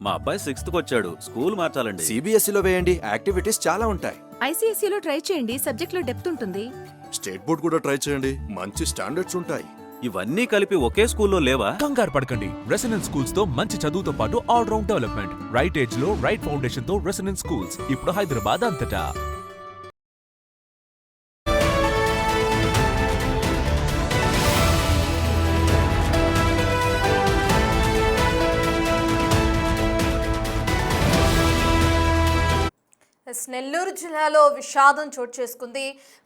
మా అబ్బాయి 6th వచ్చాడు. స్కూల్ మార్చాలండి. సిబిఎస్ఈలో వేయండి, యాక్టివిటీస్ చాలా ఉంటాయి. ఐసీఎస్ఈలో ట్రై చేయండి, సబ్జెక్ట్లో డెప్త్ ఉంటుంది. స్టేట్ బోర్డ్ కూడా ట్రై చేయండి, మంచి స్టాండర్డ్స్ ఉంటాయి. ఇవన్నీ కలిపి ఒకే స్కూల్లో లేవా? కంగారు పడకండి. రెసిడెన్స్ స్కూల్స్ తో మంచి చదువుతో పాటు all round development, right age లో రైట్ ఫౌండేషన్ తో రెసిడెన్స్ స్కూల్స్ ఇప్పుడు హైదరాబాద్ అంతటా. నెల్లూరు జిల్లాలో విషాదం చోటు చేసుకుంది.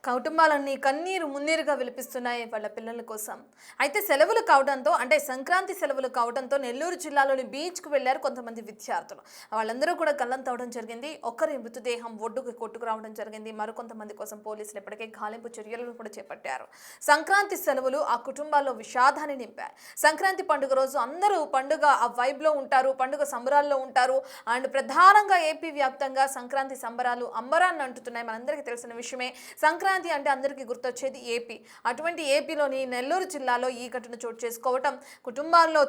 కుటుంబాలన్నీ కన్నీరు మున్నీరుగా విలిపిస్తున్నాయి వాళ్ళ పిల్లల కోసం. అయితే సెలవులు కావడంతో, అంటే సంక్రాంతి సెలవులు కావడంతో నెల్లూరు జిల్లాలోని బీచ్కు వెళ్లారు కొంతమంది విద్యార్థులు. వాళ్ళందరూ కూడా గల్లంతవడం జరిగింది. ఒకరి మృతదేహం ఒడ్డుకు కొట్టుకురావడం జరిగింది. మరికొంతమంది కోసం పోలీసులు ఇప్పటికే గాలింపు చర్యలను కూడా చేపట్టారు. సంక్రాంతి సెలవులు ఆ కుటుంబాల్లో విషాదాన్ని నింపాయి. సంక్రాంతి పండుగ రోజు అందరూ పండుగ ఆ వైబ్లో ఉంటారు, పండుగ సంబరాల్లో ఉంటారు. అండ్ ప్రధానంగా ఏపీ వ్యాప్తంగా సంక్రాంతి సంబరాలు అంబరాన్ని అంటున్నాయి. మనందరికీ తెలిసిన విషయమే. సంక్రాంతి అంటే అందరికీ గుర్తొచ్చేది ఏపీ. అటువంటి ఏపీలోని నెల్లూరు జిల్లాలో ఈ ఘటన చోటు చేసుకోవటం కుటుంబాల్లో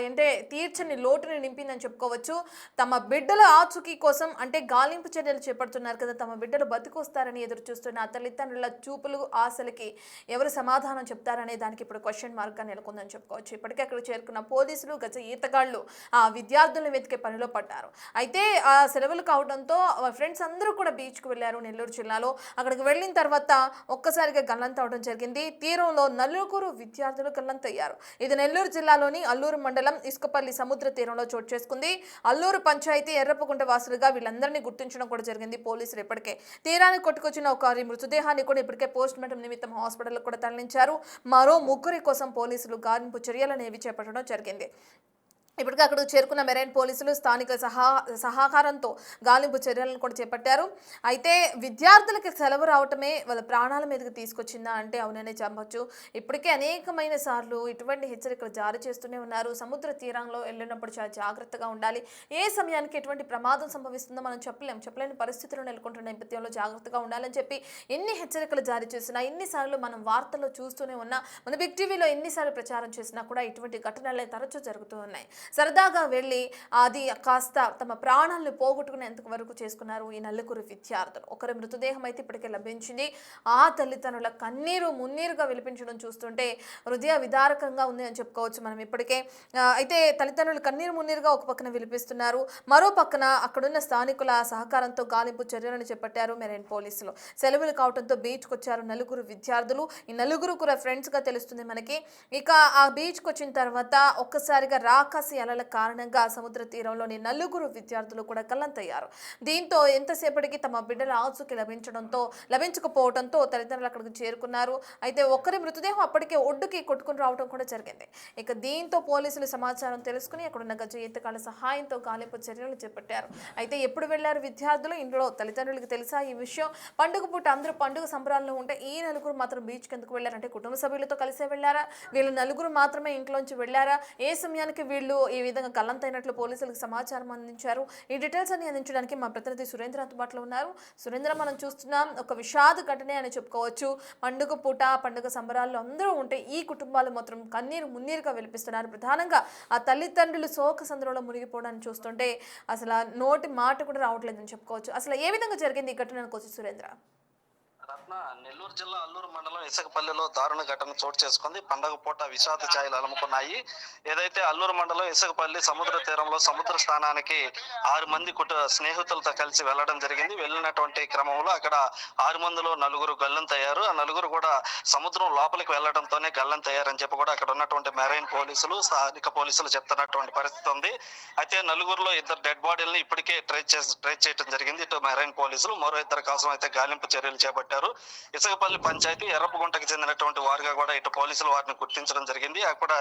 అంటే తీర్చని లోటుని నింపిందని చెప్పుకోవచ్చు. తమ బిడ్డల ఆచూకీ కోసం అంటే గాలింపు చర్యలు చేపడుతున్నారు కదా, తమ బిడ్డలు బతికొస్తారని ఎదురు చూస్తున్న తల్లిదండ్రుల చూపులు ఆశలకి ఎవరు సమాధానం చెప్తారనే దానికి ఇప్పుడు క్వశ్చన్ మార్క్గా నెలకొందని చెప్పుకోవచ్చు. ఇప్పటికే అక్కడ చేరుకున్న పోలీసులు, గజ ఈతగాళ్లు ఆ విద్యార్థులను వెతికే పనిలో పడ్డారు. అయితే ఆ సెలవులు కావడంతో ఫ్రెండ్స్ అందరూ కూడా బీచ్కు వెళ్ళారు నెల్లూరు జిల్లాలో. అక్కడికి వెళ్ళిన తర్వాత ఒక్కసారిగా గల్లంతవడం జరిగింది. తీరంలో నలుగురు విద్యార్థులు గల్లంతయ్యారు. ఇది నెల్లూరు జిల్లాలోని అల్లూరు మండలం ఇసుకపల్లి సముద్ర తీరంలో చోటు చేసుకుంది. అల్లూరు పంచాయతీ ఎర్రపగుంట వాసులుగా వీళ్ళందరినీ గుర్తించడం కూడా జరిగింది పోలీసులు. ఇప్పటికే తీరానికి కొట్టుకొచ్చిన ఒకరి మృతదేహాన్ని కూడా ఇప్పటికే పోస్ట్ మార్టం నిమిత్తం హాస్పిటల్ కూడా తరలించారు. మరో ముగ్గురి కోసం పోలీసులు గాలింపు చర్యలు అనేవి చేపట్టడం జరిగింది. ఇప్పటికే అక్కడ చేరుకున్న మెరైన్ పోలీసులు స్థానిక సహకారంతో గాలింపు చర్యలను కూడా చేపట్టారు. అయితే విద్యార్థులకి సెలవు రావటమే వాళ్ళ ప్రాణాల మీదకి తీసుకొచ్చిందా అంటే అవుననే చెప్పవచ్చు. ఇప్పటికే అనేకమైన సార్లు ఇటువంటి హెచ్చరికలు జారీ చేస్తూనే ఉన్నారు. సముద్ర తీరంలో వెళ్ళినప్పుడు చాలా జాగ్రత్తగా ఉండాలి. ఏ సమయానికి ఎటువంటి ప్రమాదం సంభవిస్తుందో మనం చెప్పలేని పరిస్థితులు నెలకొంటున్న నేపథ్యంలో జాగ్రత్తగా ఉండాలని చెప్పి ఎన్ని హెచ్చరికలు జారీ చేసినా, ఎన్నిసార్లు మనం వార్తల్లో చూస్తూనే ఉన్నా, మన బిగ్ టీవీలో ఎన్నిసార్లు ప్రచారం చేసినా కూడా ఇటువంటి ఘటనలే తరచూ జరుగుతూ ఉన్నాయి. సరదాగా వెళ్ళి అది కాస్త తమ ప్రాణాలను పోగొట్టుకునేంత వరకు చేసుకున్నారు ఈ నలుగురు విద్యార్థులు. ఒకరి మృతదేహం అయితే ఇప్పటికే లభించింది. ఆ తల్లిదండ్రుల కన్నీరు మున్నీరుగా విలిపించడం చూస్తుంటే హృదయ విదారకంగా ఉంది అని చెప్పుకోవచ్చు మనం ఇప్పటికే. అయితే తల్లిదండ్రులు కన్నీరు మున్నీరుగా ఒక పక్కన విలిపిస్తున్నారు, మరో పక్కన అక్కడున్న స్థానికుల సహకారంతో గాలింపు చర్యలను చేపట్టారు మెరైన్ పోలీసులు. సెలవులు కావడంతో బీచ్కి వచ్చారు నలుగురు విద్యార్థులు. ఈ నలుగురు కూడా ఫ్రెండ్స్గా తెలుస్తుంది మనకి. ఇక ఆ బీచ్కి వచ్చిన తర్వాత ఒక్కసారిగా రాకాసి అలల కారణంగా సముద్ర తీరంలోని నలుగురు విద్యార్థులు కూడా గల్లంతయ్యారు. దీంతో ఎంతసేపటికి తమ బిడ్డల ఆచూకీ లభించకపోవడంతో తల్లిదండ్రులు అక్కడికి చేరుకున్నారు. అయితే ఒకరి మృతదేహం అప్పటికే ఒడ్డుకి కొట్టుకుని రావడం కూడా జరిగింది. ఇక దీంతో పోలీసులు సమాచారం తెలుసుకుని అక్కడున్న గజ ఈతగాళ్ల సహాయంతో గాలింపు చర్యలు చేపట్టారు. అయితే ఎప్పుడు వెళ్లారు విద్యార్థులు, ఇంట్లో తల్లిదండ్రులకు తెలుసా ఈ విషయం? పండుగ పూట అందరూ పండుగ సంబరాల్లో ఉంటే ఈ నలుగురు మాత్రం బీచ్కి ఎందుకు వెళ్లారంటే కుటుంబ సభ్యులతో కలిసే వెళ్లారా? వీళ్ళు నలుగురు మాత్రమే ఇంట్లోంచి వెళ్లారా? ఏ సమయానికి వీళ్ళు ఈ విధంగా గల్లంతైనట్లు పోలీసులకు సమాచారం అందించారు? ఈ డీటెయిల్స్ అన్ని అందించడానికి మా ప్రతినిధి సురేంద్ర అందుబాటులో ఉన్నారు. సురేంద్ర, మనం చూస్తున్నాం ఒక విషాద ఘటనే అని చెప్పుకోవచ్చు. పండుగ పూట పండుగ సంబరాల్లో అందరూ ఉంటే ఈ కుటుంబాలు మాత్రం కన్నీరు మున్నీరుగా విలిపిస్తున్నారు. ప్రధానంగా ఆ తల్లిదండ్రులు శోక సంద్రంలో మునిగిపోవడాన్ని చూస్తుంటే అసలు నోటి మాట కూడా రావట్లేదని చెప్పుకోవచ్చు. అసలు ఏ విధంగా జరిగింది ఈ ఘటన అనుకోవచ్చు సురేంద్ర? నెల్లూరు జిల్లా అల్లూరు మండలం ఇసుకపల్లిలో దారుణ ఘటన చోటు చేసుకుంది. పండగ పూట విషాద ఛాయలు అలుముకున్నాయి. ఏదైతే అల్లూరు మండలం ఇసుకపల్లి సముద్ర తీరంలో సముద్ర స్థానానికి 6 మంది స్నేహితులతో కలిసి వెళ్లడం జరిగింది. వెళ్ళినటువంటి క్రమంలో అక్కడ 6 మందిలో 4 గల్లంతయ్యారు. ఆ 4 కూడా సముద్రం లోపలికి వెళ్లడంతోనే గల్లంతయ్యారని చెప్పి కూడా అక్కడ ఉన్నటువంటి మెరైన్ పోలీసులు, స్థానిక పోలీసులు చెప్తున్నటువంటి పరిస్థితి ఉంది. అయితే 4 2 డెడ్ బాడీలను ఇప్పటికే ట్రేస్ చేయడం జరిగింది ఇటు మెరైన్ పోలీసులు. మరో 2 కోసం అయితే గాలింపు చర్యలు చేపట్టారు. ఇసుకపల్లి పంచాయతీ ఎర్రపగుంటకు చెందినటువంటి వారుగా కూడా ఇటు పోలీసులు వారిని గుర్తించడం జరిగింది. అక్కడ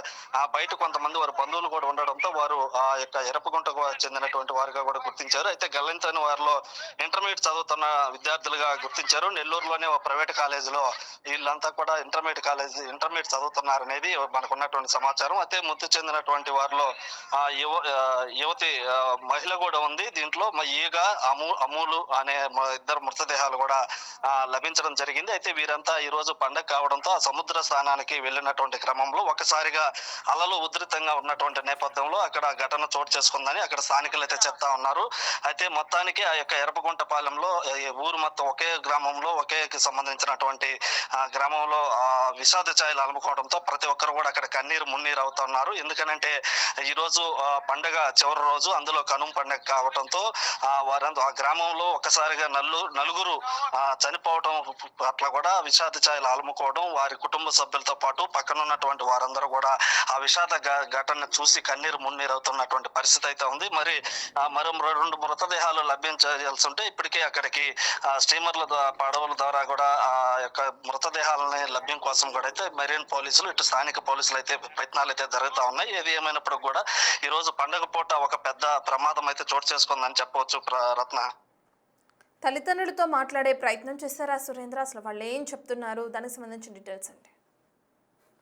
బయట కొంతమంది వారి బంధువులు కూడా ఉండడంతో వారు ఆ యొక్క ఎర్రపగుంటకు చెందినటువంటి వారుగా కూడా గుర్తించారు. అయితే గల్లంతైన వారిలో ఇంటర్మీడియట్ చదువుతున్న విద్యార్థులుగా గుర్తించారు. నెల్లూరులోనే ఒక ప్రైవేట్ కాలేజీలో వీళ్ళంతా కూడా ఇంటర్మీడియట్ చదువుతున్నారనేది మనకు ఉన్నటువంటి సమాచారం. అయితే మృతి చెందినటువంటి వారిలో యువతి మహిళ కూడా ఉంది. దీంట్లో ఈగ అమూలు అనే 2 మృతదేహాలు కూడా లభించారు. లభించడం జరిగింది. అయితే వీరంతా ఈ రోజు పండగ కావడంతో ఆ సముద్ర స్నానానికి వెళ్ళినటువంటి క్రమంలో ఒకసారిగా అలలు ఉధృతంగా ఉన్నటువంటి నేపథ్యంలో అక్కడ ఘటన చోటు చేసుకుందని అక్కడ స్థానికులు అయితే చెప్తా ఉన్నారు. అయితే మొత్తానికి ఆ యొక్క ఎరపగుంటపాలెంలో ఈ ఊరు మొత్తం ఒకే గ్రామంలో ఒకే సంబంధించినటువంటి గ్రామంలో విషాద ఛాయలు అలుముకోవడంతో ప్రతి ఒక్కరు కూడా అక్కడ కన్నీరు మున్నీరు అవుతున్నారు. ఎందుకనంటే ఈ రోజు పండగ చివరి రోజు, అందులో కనుమ పండగ కావడంతో వారంతా ఆ గ్రామంలో ఒక్కసారిగా నలుగురు చనిపోవడం అట్లా కూడా విషాద ఛాయలు అలుముకోవడం, వారి కుటుంబ సభ్యులతో పాటు పక్కన ఉన్నటువంటి వారందరూ కూడా ఆ విషాద ఘటన చూసి కన్నీరు మున్నీరు అవుతున్నటువంటి పరిస్థితి అయితే ఉంది. మరి మరో 2 మృతదేహాలు లభించాల్సి ఉంటే ఇప్పటికే అక్కడికి స్టీమర్ల పడవల ద్వారా కూడా ఆ యొక్క మృతదేహాలని లభ్యం కోసం కూడా అయితే మెరీన్ పోలీసులు, ఇటు స్థానిక పోలీసులు అయితే ప్రయత్నాలు అయితే జరుగుతూ ఉన్నాయి. ఏది ఏమైనప్పుడు కూడా ఈ రోజు పండుగ పూట ఒక పెద్ద ప్రమాదం అయితే చోటు చేసుకుందని చెప్పవచ్చు. రత్న, తల్లిదండ్రులతో మాట్లాడే ప్రయత్నం చేశారా సురేంద్ర? అసలు వాళ్ళు ఏం చెప్తున్నారు, దానికి సంబంధించిన డీటెయిల్స్ అంటే?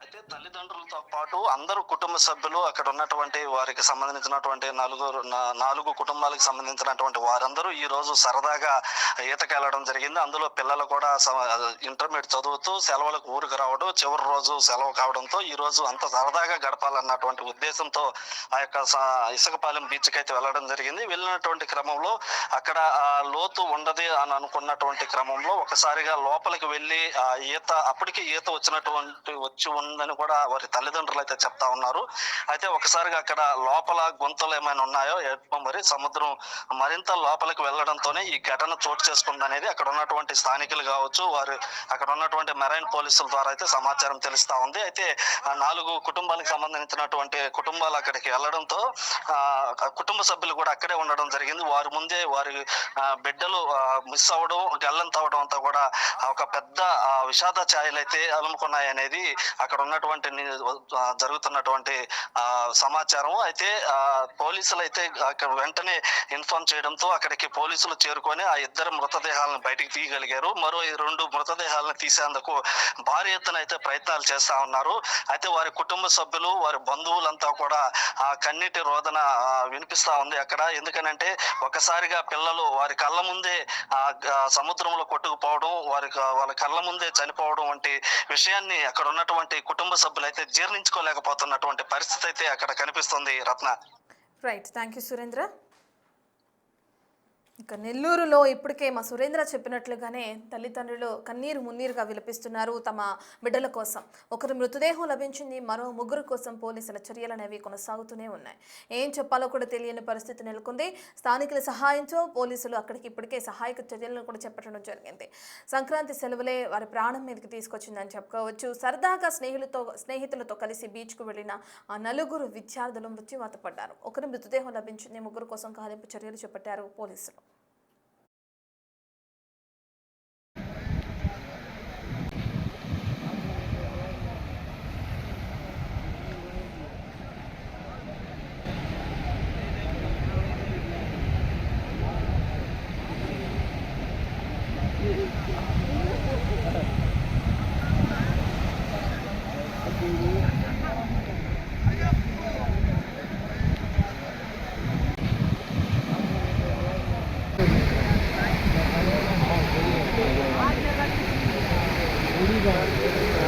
అయితే తల్లిదండ్రులతో పాటు అందరూ కుటుంబ సభ్యులు, అక్కడ ఉన్నటువంటి వారికి సంబంధించినటువంటి 4 కుటుంబాలకు సంబంధించినటువంటి వారందరూ ఈ రోజు సరదాగా ఈతకెళ్ళడం జరిగింది. అందులో పిల్లలు కూడా ఇంటర్మీడియట్ చదువుతూ సెలవులకు ఊరికి రావడం, చివరి రోజు సెలవు కావడంతో ఈ రోజు అంత సరదాగా గడపాలన్నటువంటి ఉద్దేశంతో ఆ యొక్క ఇసుకపాలెం బీచ్ కి అయితే వెళ్ళడం జరిగింది. వెళ్ళినటువంటి క్రమంలో అక్కడ లోతు ఉండదు అని అనుకున్నటువంటి క్రమంలో ఒకసారిగా లోపలికి వెళ్ళి అప్పటికి ఈత వచ్చి ఉందని కూడా వారి తల్లిదండ్రులు అయితే చెప్తా ఉన్నారు. అయితే ఒకసారిగా అక్కడ లోపల గుంతలు ఏమైనా ఉన్నాయో మరి సముద్రం మరింత లోపలికి వెళ్లడంతోనే ఈ ఘటన చోటు చేసుకుంది అనేది అక్కడ ఉన్నటువంటి స్థానికులు కావచ్చు, వారు అక్కడ ఉన్నటువంటి మెరైన్ పోలీసుల ద్వారా అయితే సమాచారం తెలుస్తా ఉంది. అయితే 4 కుటుంబాలకు సంబంధించినటువంటి కుటుంబాలు అక్కడికి వెళ్లడంతో కుటుంబ సభ్యులు కూడా అక్కడే ఉండడం జరిగింది. వారి ముందే వారి బిడ్డలు మిస్ అవ్వడం, గల్లంతవడం అంతా కూడా ఒక పెద్ద విషాద ఛాయలు అయితే అలుముకున్నాయి అనేది అక్కడ ఉన్నటువంటి జరుగుతున్నటువంటి సమాచారం. అయితే పోలీసులు అయితే అక్కడ వెంటనే ఇన్ఫార్మ్ చేయడంతో అక్కడికి పోలీసులు చేరుకొని ఆ 2 మృతదేహాలను బయటికి తీయగలిగారు. మరో 2 మృతదేహాలను తీసేందుకు భారీ ఎత్తున అయితే ప్రయత్నాలు చేస్తా ఉన్నారు. అయితే వారి కుటుంబ సభ్యులు, వారి బంధువులంతా కూడా ఆ కన్నీటి రోదన వినిపిస్తా ఉంది అక్కడ. ఎందుకనంటే ఒకసారిగా పిల్లలు వారి కళ్ళ ముందే సముద్రంలో కొట్టుకుపోవడం, వాళ్ళ కళ్ళ ముందే చనిపోవడం వంటి విషయాన్ని అక్కడ ఉన్నటువంటి కుటుంబ సభ్యులు అయితే జీర్ణించుకోలేకపోతున్నటువంటి పరిస్థితి అయితే అక్కడ కనిపిస్తుంది. రత్న, రైట్, థ్యాంక్ యూ సురేంద్ర. ఇక నెల్లూరులో ఇప్పటికే మా సురేంద్ర చెప్పినట్లుగానే తల్లిదండ్రులు కన్నీరు మున్నీరుగా విలపిస్తున్నారు తమ బిడ్డల కోసం. ఒకరి మృతదేహం లభించింది, మరో 3 కోసం పోలీసుల చర్యలు అనేవి కొనసాగుతూనే ఉన్నాయి. ఏం చెప్పాలో కూడా తెలియని పరిస్థితి నెలకొంది. స్థానికుల సహాయంతో పోలీసులు అక్కడికి ఇప్పటికే సహాయక చర్యలను కూడా చేపట్టడం జరిగింది. సంక్రాంతి సెలవులే వారి ప్రాణం మీదకి తీసుకొచ్చిందని చెప్పుకోవచ్చు. సరదాగా స్నేహితులతో కలిసి బీచ్కు వెళ్లిన ఆ 4 విద్యార్థులు మృత్యువాత పడ్డారు. ఒకరి మృతదేహం లభించింది, 3 కోసం గాలింపు చర్యలు చేపట్టారు పోలీసులు.